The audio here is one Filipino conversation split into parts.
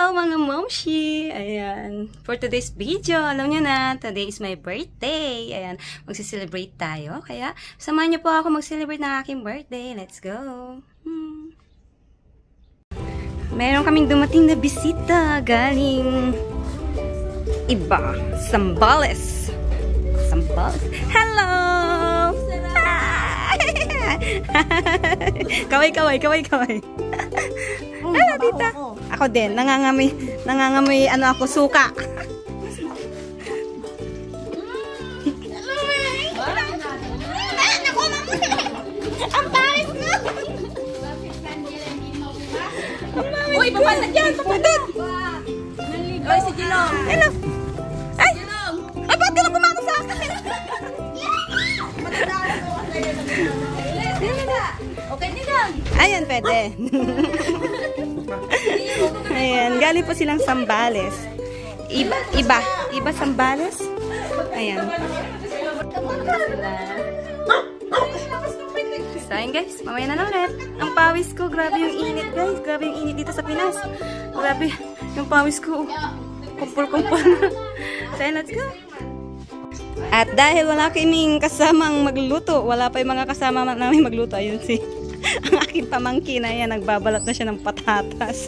Hello mga momshi! Ayan. For today's video, alam nyo na, today is my birthday. Ayan. Magsi-celebrate tayo. Kaya, samahan nyo po ako mag-celebrate ng aking birthday. Let's go! Meron kaming dumating na bisita galing iba. Sambales. Sambales. Hello! Kaway. Hello, tita. Ako din. Nangangamoy ano ako, suka. Ang paris mo! Uy, papalat yan! Papalat! Uy, si Gilong! Hello! Ay! Ay, ba't ka na pumano sa akin? Okay, Gilong! Ayan, pwede. Ayan, galing po silang Sambales. Iba Sambales. Ayan. So, ayun guys, mamaya na lang ulit. Ang pawis ko, grabe yung init guys. Grabe yung init dito sa Pinas. Grabe yung pawis ko. Kumpul-kumpul na. So, ayun, let's go. At dahil wala kaming kasamang magluto, wala pa yung mga kasama namin magluto. Ayun si ang aking pamangkin na yan, nagbabalot na siya ng patatas.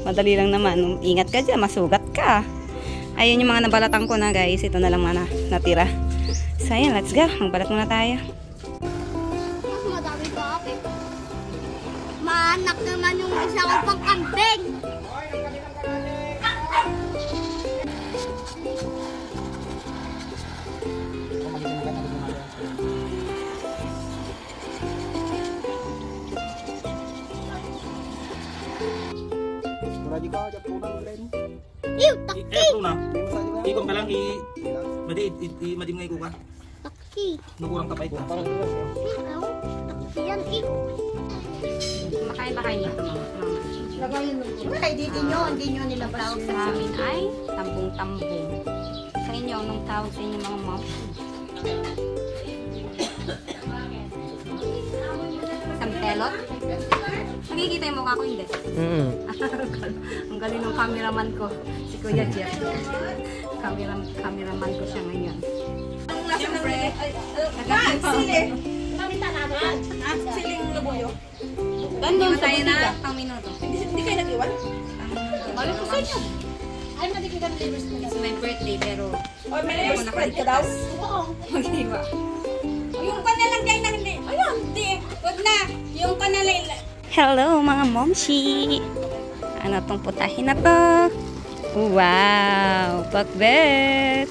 Madali lang naman. Ingat ka dyan, masugat ka. Ayun yung mga nabalatan ko na guys. Ito na lang mga natira. So, ayun, let's go. Magbalat muna tayo. Maanak naman yung isa ko pang kambing. Ew, taki! Ikong ka lang, madim nga iko ka. Taki! Nakurang kapay ko. Taki yan, Makain ba kayo nito mga hindi nyo nilabas. tawag sa amin ay tambong-tambong. Sa inyo, anong tawag sa inyo mga mom? Sampelot? Nakikita yung mukha ko, hindi? Ang galing ng cameraman ko, si Kuya Jeff. Cameraman ko siya ngayon. Siyempre, sili. Siling labuyo. Gano'n tayo na pang minuto. Hindi kayo nag-iwan? Balik ko sa inyo. Ay, madikitan livers mo. It's my birthday, pero O, may livers spread ka daw? Oo. mag-iwa. Yung kanalang kayo na hindi. Ayun, hindi. Huwag na. Yung kanalang. Hello mga momshi! Ano tong putahin na to? Wow! Pakbet!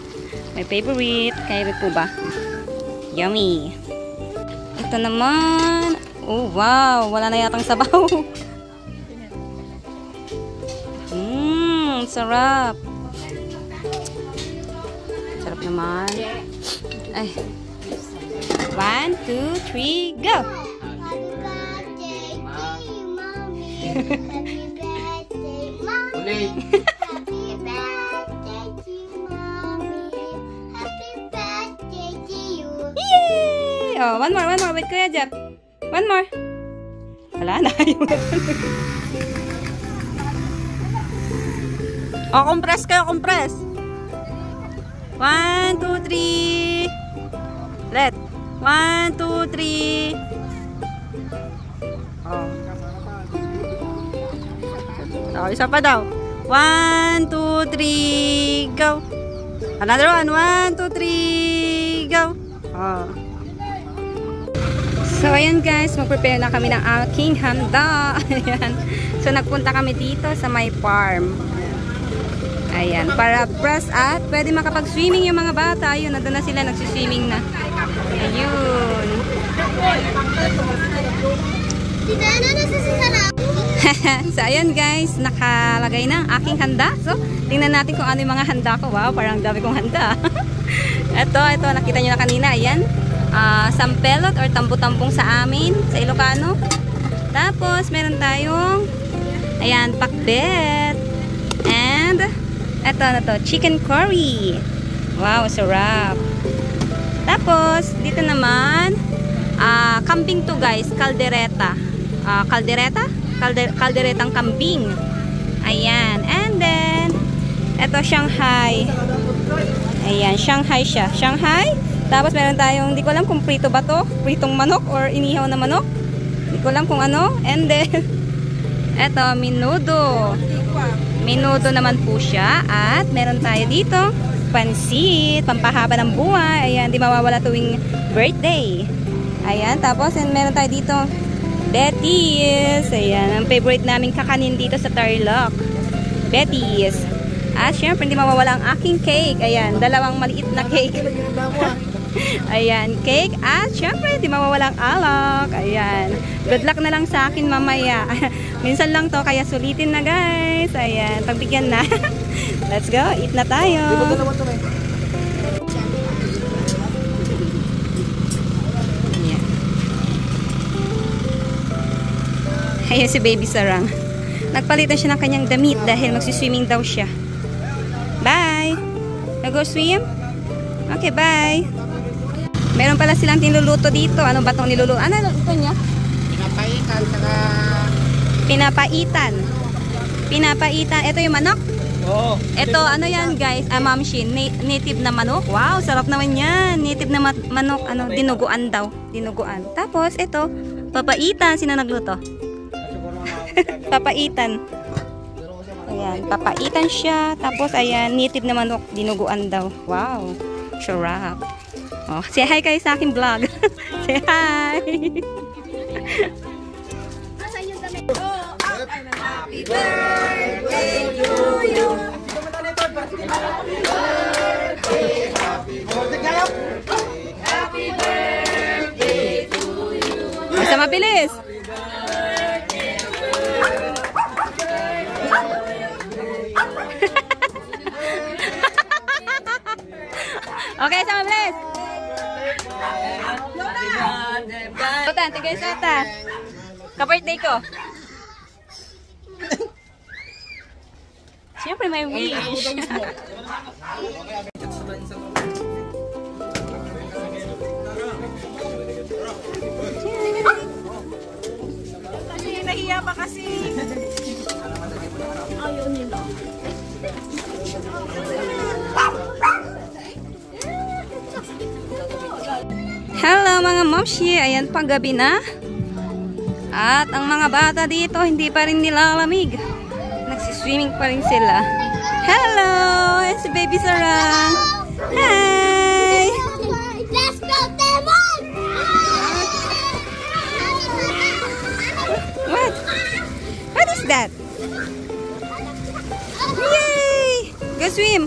My favorite. Kayo po ba? Yummy! Ito naman. Oh wow! Wala na yatang sabaw. Sarap! Sarap naman. Ay. 1, 2, 3, go! Happy birthday, Mommy. Happy birthday to Mommy. Happy birthday to you. Yay! Oh, one more. Wait, Kuya Jeff. One more. Wala na. Oh, compress kayo, compress. 1, 2, 3. Let. 1, 2, 3. Oh. Oh, isa pa daw. 1, 2, 3, go. Another one. 1, 2, 3, go. Oh. So, ayan guys, mag-prepare na kami ng aking handa. Ayan. So, nagpunta kami dito sa my farm. Ayan, para press at pwede makapag-swimming yung mga bata. Ayun, nandun na sila, nagsiswimming na. Ayun. So, ayan guys, nakalagay na ang aking handa. So, tingnan natin kung ano yung mga handa ko. Wow, parang dami kong handa. Ito, nakita nyo na kanina. Ayan, sampelot or tambo-tambong sa amin, sa Ilocano. Tapos, meron tayong, ayan, pakbet. And, ito na to, chicken curry. Wow, sarap. Tapos, dito naman, kambing to guys, kaldereta. Kalderetang kambing. Ayan. And then, ito Shanghai. Ayan, Shanghai siya. Shanghai. Tapos meron tayong, hindi ko alam kung prito ba to. Pritong manok or inihaw na manok. Hindi ko alam kung ano. And then, ito, menudo. Menudo naman po siya. At meron tayo dito, pansit, pampahaba ng buhay. Ayan, di mawawala tuwing birthday. Ayan, tapos meron tayo dito, Betty's. Ayan, ang favorite naming kakanin dito sa Tarlac. Betty's. At syempre, hindi mawawala ang aking cake. Ayan, dalawang maliit na cake. Ayan, cake. At syempre, hindi mawawala ang alak. Ayan, good luck na lang sa akin mamaya. Minsan lang to, kaya sulitin na guys. Ayan, pagbigyan na. Let's go, eat na tayo. Ayan. Ayan si Baby Sarang. Nagpalitan siya ng kanyang damit dahil magsiswimming daw siya. Bye! Nag-go swim? Okay, bye! Meron pala silang tinluluto dito. Ano ba itong niluluto? Ano ito niya? Pinapaitan, saka... Pinapaitan. Pinapaitan. Ito yung manok? Oo. Ito, ano yan guys? Mamshi, native na manok. Wow, sarap naman yan. Native na manok. Ano, dinuguan daw. Dinuguan. Tapos, ito, papaitan. Sino nagluto? Papaitan. Ayan, papaitan siya. Tapos, ayan, native na manok. Dinuguan daw. Wow, sarap. Oh, say hi kayo sa aking vlog. Say hi. Happy birthday to you. Happy birthday to you. Basta mabilis. Okay, sa mabilis. Sota, tigay Sota. Ka-birthday ko. Siyempre may wish. Nahiya pa kasi. Ayaw nila. Hello mga momshi, ayan pang gabi na. At ang mga bata dito hindi pa rin nilalamig. Nagsiswimming pa rin sila. Hello! Ayan si Baby Sarang. Hi! Let's go, Demon! What? What is that? Yay! Go swim!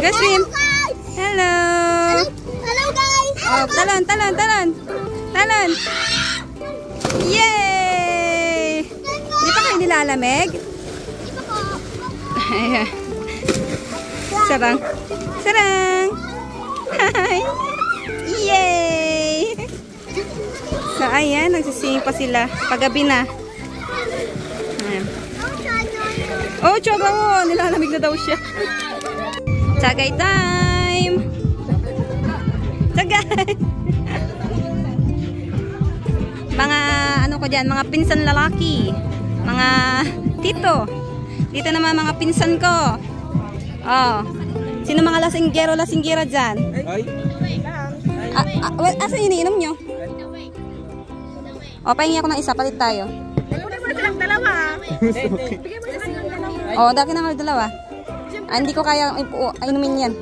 Go swim! Hello! Hello guys! Oh, talon, talon, talon! Talon! Yay! Hindi pa kayo nilalamig? Ayan. Sarang. Sarang! Hi! Yay! So, ayan. Nagsisingin pa sila. Paggabi na. Ayan. Oh, tsaga mo! Nilalamig na daw siya. Tsagay time! Tsagay! Mga ano ko dyan, mga pinsan lalaki, mga tito. Dito naman mga pinsan ko. Oh. Sino mga lasinggero-lasinggera dyan? Asa iniinom nyo? O, pahingi ako ng isa, palit tayo. O, daki na nga dalawa. Hindi ko kaya inumin yan.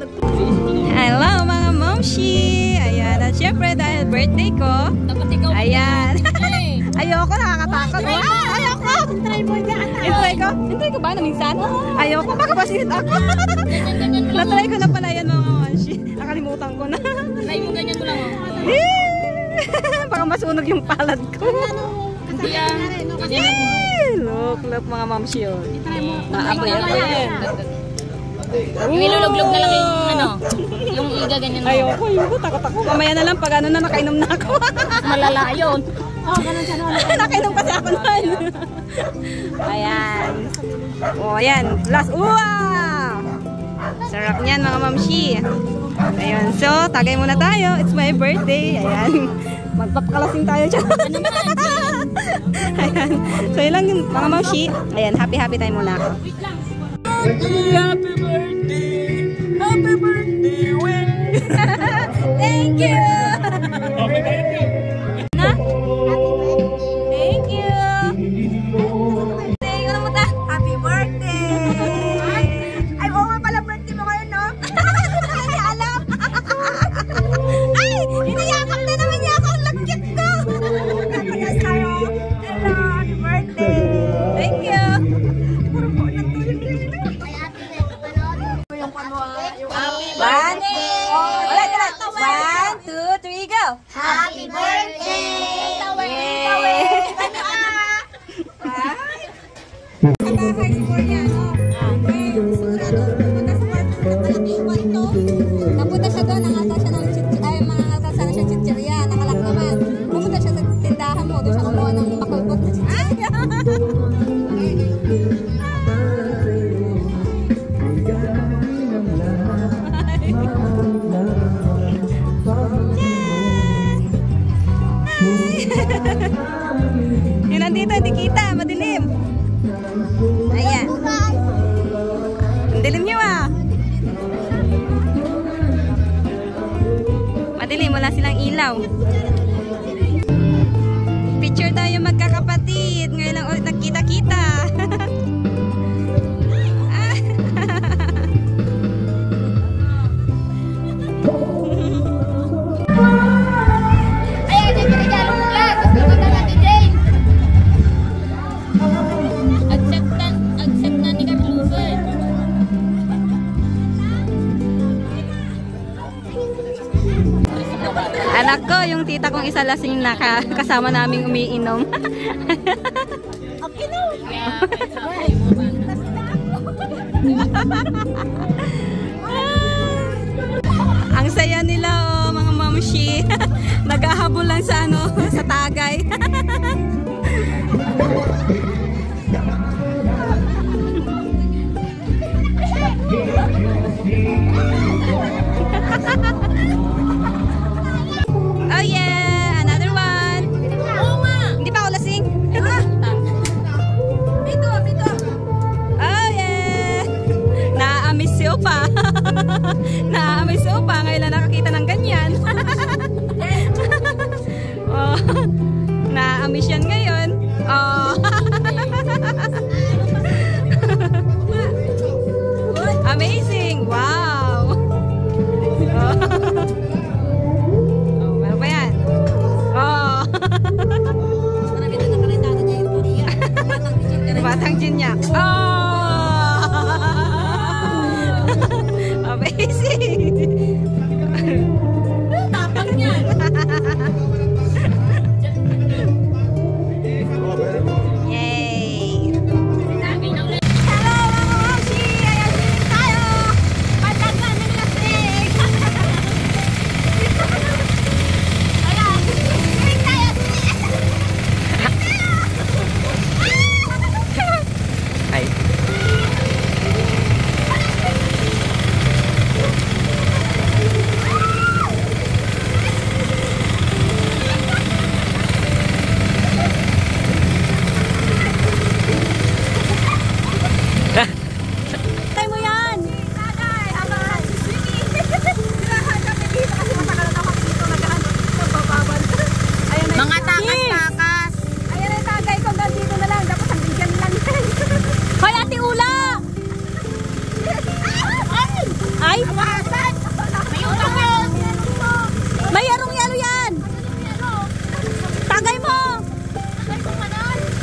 Hello mga momshi! Ayan, at syempre dahil birthday ko, ayan. Ayoko, nakakatakot. Ayoko! Intry ko? Intry ko ba na minsan? Ayoko, baka masinit ako. Natry ko na pala yan mga momshi. Nakalimutan ko na. Try mo ganyan mo lang. Baka masunog yung palad ko. Hindi yan. Look mga momshi yun. Maapoy-apoy. Iluluglog na lang yung ano, yung igaganyan mo. Ayoko, takot ako. Mamaya na lang pag ano na nakainom na ako. Malala yun. Oh, ganun siya naman. Nakainom kasi ako nun. Ayan. O, ayan. Last. Wow! Sarap niyan mga mamshi. Ayun. So, tagay muna tayo. It's my birthday. Ayan. Magpapakalasing tayo dyan. Ayan. So, yun lang yung mga maushi. Ayan, happy tayo muna ako. Happy birthday! Happy birthday, Wing! Thank you! Happy birthday! Na? Thank you! Say, ano mo ta? Happy birthday! Ay, oo nga pala birthday mo ngayon, no? Hindi alam. Ay! Iniyakap na naman niya ako. Ang lagkit ko! Nakagas tayo. Hello! Happy birthday! Thank you! Puro po na to yung yung One, one, two, three, go! Happy birthday! Napunta siya doon, nangalta siya ng ay, mga ngalta sana siya chichirya, nakalak naman. Pumunta siya sa tindahan mo, doon siya kumuha ng makalbot na chichirya. Yun nandito, hindi kita, madilim. Ayan. Ang dilim niyo ah. Madilim, wala silang ilaw. Picture tayo magkakapatid. Ngayon lang ulit nagkita-kita. Anak ko, yung tita kong isa lasing na kasama naming umiinom. Okay, no. Ang saya nila, oh, mga mamshi. Naghahabol lang sa ano, sa tagay. Oh yeah, another one. Hindi pa ako lasing. Pito. Oh yeah. Naaamis si Opa. Naaamis si Opa. Ngayon lang nakakita ng ganyan. Oh, naaamis yan ngayon. Oh. Amazing. Wow. Oh. Batang jinyak. Oh! Amazing! Tapang yan! Yay! Hello mga mamshi! Ayan din tayo! Pandagan ng lasing! Ayan! Sing tayo! Ay. Tayo mo yan! Tagay! Habang siswiki! Sirahan kami dito kasi matagal na kami dito nagbababal. Ayan na mga takas-takas! Ayan na yung tagay ko, dito na lang. Dapat ang bigyan lang yan. Hoy, Ate Ula! Ay! May utang mo! May yarong-yaro yan! Tagay mo!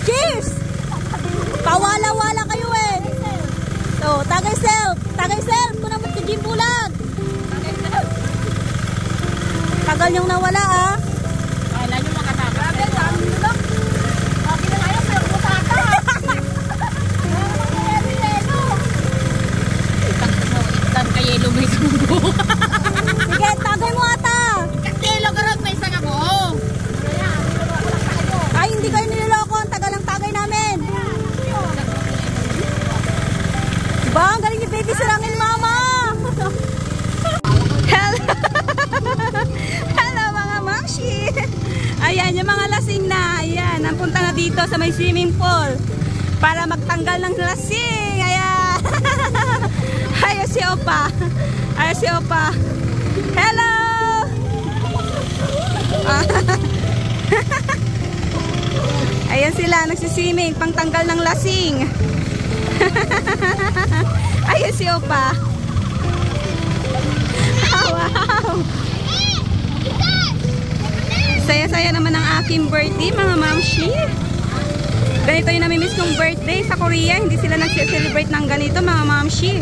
Cheers! Pawala-wala kayo eh! So, tagay self! Tagay self! Kung naman kajim bulag! Tagal niyong nawala ah! Kala niyo makatakas. Grabe, saan nyo lang? Okay na kayo, pero butata! Itan ka yelo may subo. Sige, tagay mo ata! Kastelo karot may isang ako! Ay, hindi kayo niloloko. Ang tagal ang tagay namin! Ba, ang galing yung baby sarangin, mama! Hello! Hello mga mamshi! Ayan, yung mga lasing na. Ayan, Ayan, punta na dito sa may swimming pool para magtanggal ng lasing. Ayan. Ayos si Opa. Ayos si Opa. Hello! Ayan sila, nagsiswimming, pangtanggal ng lasing. Ayun si Opa. Wow! Saya-saya naman ang aking birthday, mga mamshi. Ganito yung namimiss kong birthday sa Korea. Hindi sila nag-celebrate ng ganito, mga mamshi.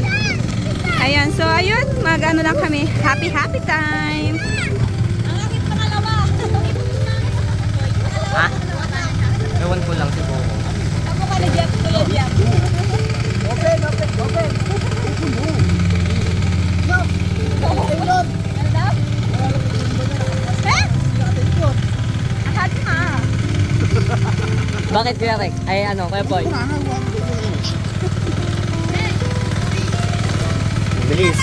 Ayan, so ayun, mag-ano lang kami. Happy time! Ang aking pangalawa. Ha? Ewan ko lang siguro. Ako ka na Jeff, Kuya Jeff. Bakit Kuya Rick? Ay ano, Kuya Boy? Bilis.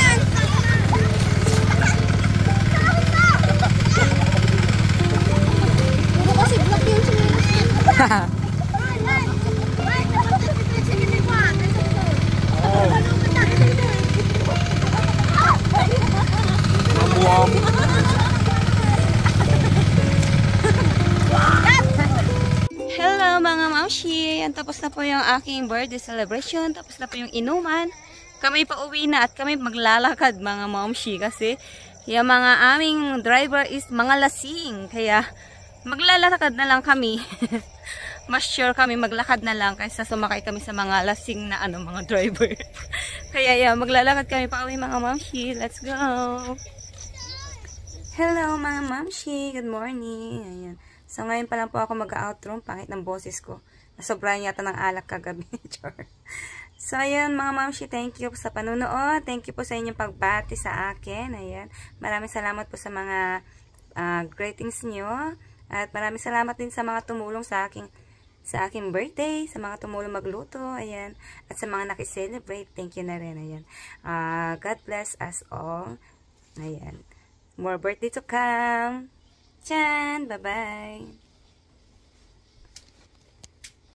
Puro kasi black yung sinilas. Hello mga mamshi! Yan, tapos na po yung aking birthday celebration. Tapos na po yung inuman. Kami pa uwi na at kami maglalakad mga mamshi. Kasi yung mga aming driver is mga lasing. Kaya maglalakad na lang kami. Mas sure kami maglakad na lang kaysa sumakay kami sa mga lasing na mga driver. Kaya yan, maglalakad kami pa uwi mga mamshi. Let's go! Hello mga mamshi! Good morning! Ayan. So, ngayon pa lang po ako mag-outro. Pangit ng boses ko. Nasobrahan yata ng alak kagabi. So, ayan mga mamshi. Thank you sa panunood. Thank you po sa inyong pagbati sa akin. Ayan. Maraming salamat po sa mga greetings nyo. At maraming salamat din sa mga tumulong sa aking birthday. Sa mga tumulong magluto. Ayan. At sa mga nakiselebrate. Thank you na rin. Ayan. God bless us all. Ayan. More birthday to come. Chan! Bye-bye!